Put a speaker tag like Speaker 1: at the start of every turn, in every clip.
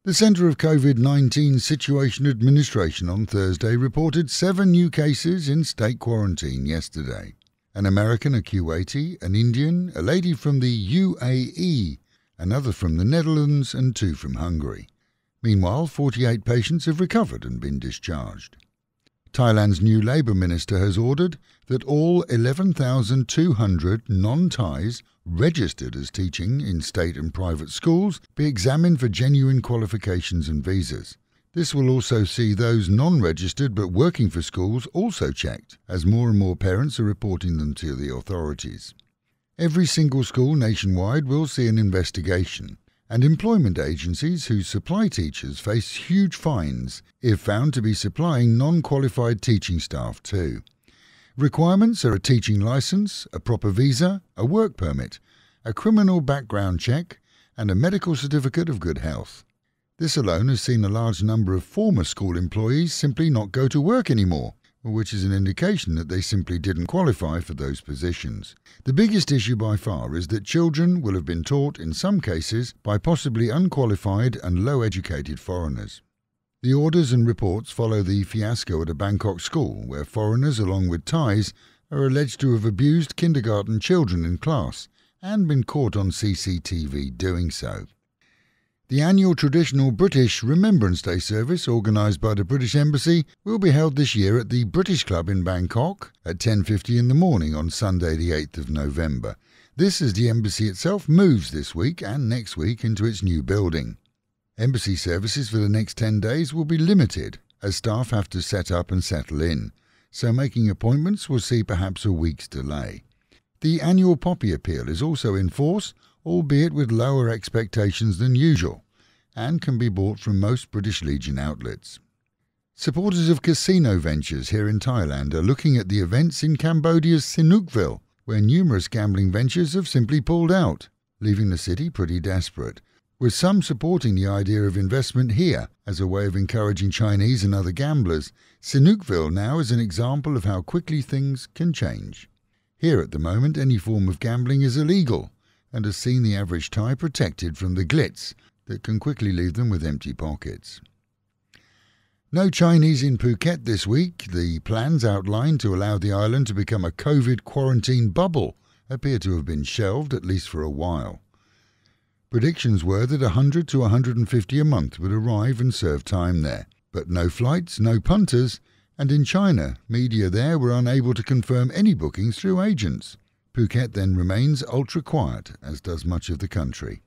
Speaker 1: The Centre of COVID-19 Situation Administration on Thursday reported 7 new cases in state quarantine yesterday. An American, a Kuwaiti, an Indian, a lady from the UAE, another from the Netherlands and 2 from Hungary. Meanwhile, 48 patients have recovered and been discharged. Thailand's new Labour Minister has ordered that all 11,200 non-Thais registered as teaching in state and private schools be examined for genuine qualifications and visas. This will also see those non-registered but working for schools also checked, as more and more parents are reporting them to the authorities. Every single school nationwide will see an investigation, and employment agencies who supply teachers face huge fines if found to be supplying non-qualified teaching staff too. Requirements are a teaching licence, a proper visa, a work permit, a criminal background check, and a medical certificate of good health. This alone has seen a large number of former school employees simply not go to work anymore, which is an indication that they simply didn't qualify for those positions. The biggest issue by far is that children will have been taught in some cases by possibly unqualified and low-educated foreigners. The orders and reports follow the fiasco at a Bangkok school where foreigners along with Thais are alleged to have abused kindergarten children in class and been caught on CCTV doing so. The annual traditional British Remembrance Day service organised by the British Embassy will be held this year at the British Club in Bangkok at 10:50 in the morning on Sunday the 8th of November. This as the Embassy itself moves this week and next week into its new building. Embassy services for the next 10 days will be limited as staff have to set up and settle in, so making appointments will see perhaps a week's delay. The annual Poppy Appeal is also in force, albeit with lower expectations than usual, and can be bought from most British Legion outlets. Supporters of casino ventures here in Thailand are looking at the events in Cambodia's Sihanoukville, where numerous gambling ventures have simply pulled out, leaving the city pretty desperate, with some supporting the idea of investment here as a way of encouraging Chinese and other gamblers. Sihanoukville now is an example of how quickly things can change. Here at the moment any form of gambling is illegal, and has seen the average Thai protected from the glitz that can quickly leave them with empty pockets. No Chinese in Phuket this week. The plans outlined to allow the island to become a COVID quarantine bubble appear to have been shelved, at least for a while. Predictions were that 100 to 150 a month would arrive and serve time there, but no flights, no punters, and in China, media there were unable to confirm any bookings through agents. Phuket then remains ultra-quiet, as does much of the country.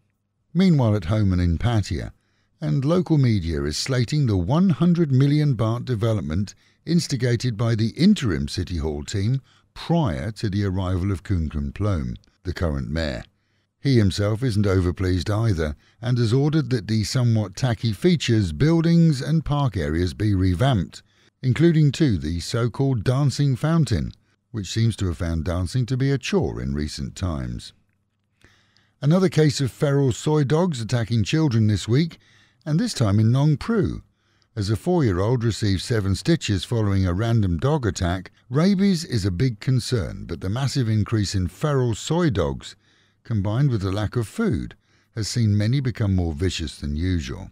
Speaker 1: Meanwhile at home and in Pattaya, and local media is slating the 100 million baht development instigated by the interim City Hall team prior to the arrival of Khun Plom, the current mayor. He himself isn't overpleased either, and has ordered that the somewhat tacky features, buildings and park areas be revamped, including too the so-called dancing fountain, which seems to have found dancing to be a chore in recent times. Another case of feral soy dogs attacking children this week, and this time in Nong Pru. As a 4-year-old receives 7 stitches following a random dog attack, rabies is a big concern, but the massive increase in feral soy dogs, combined with the lack of food, has seen many become more vicious than usual.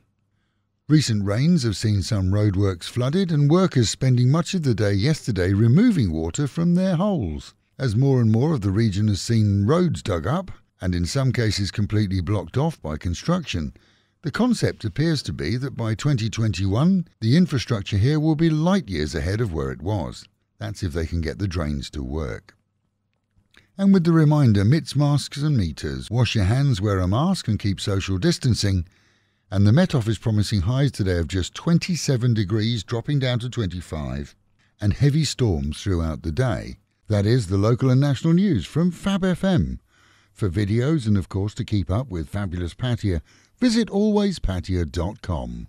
Speaker 1: Recent rains have seen some roadworks flooded and workers spending much of the day yesterday removing water from their holes. As more and more of the region has seen roads dug up, and in some cases completely blocked off by construction, the concept appears to be that by 2021 the infrastructure here will be light years ahead of where it was. That's if they can get the drains to work. And with the reminder, mitts, masks and meters, wash your hands, wear a mask and keep social distancing. And the Met Office promising highs today of just 27 degrees, dropping down to 25, and heavy storms throughout the day. That is the local and national news from Fab FM. For videos and of course to keep up with Fabulous Pattaya, visit alwayspattaya.com.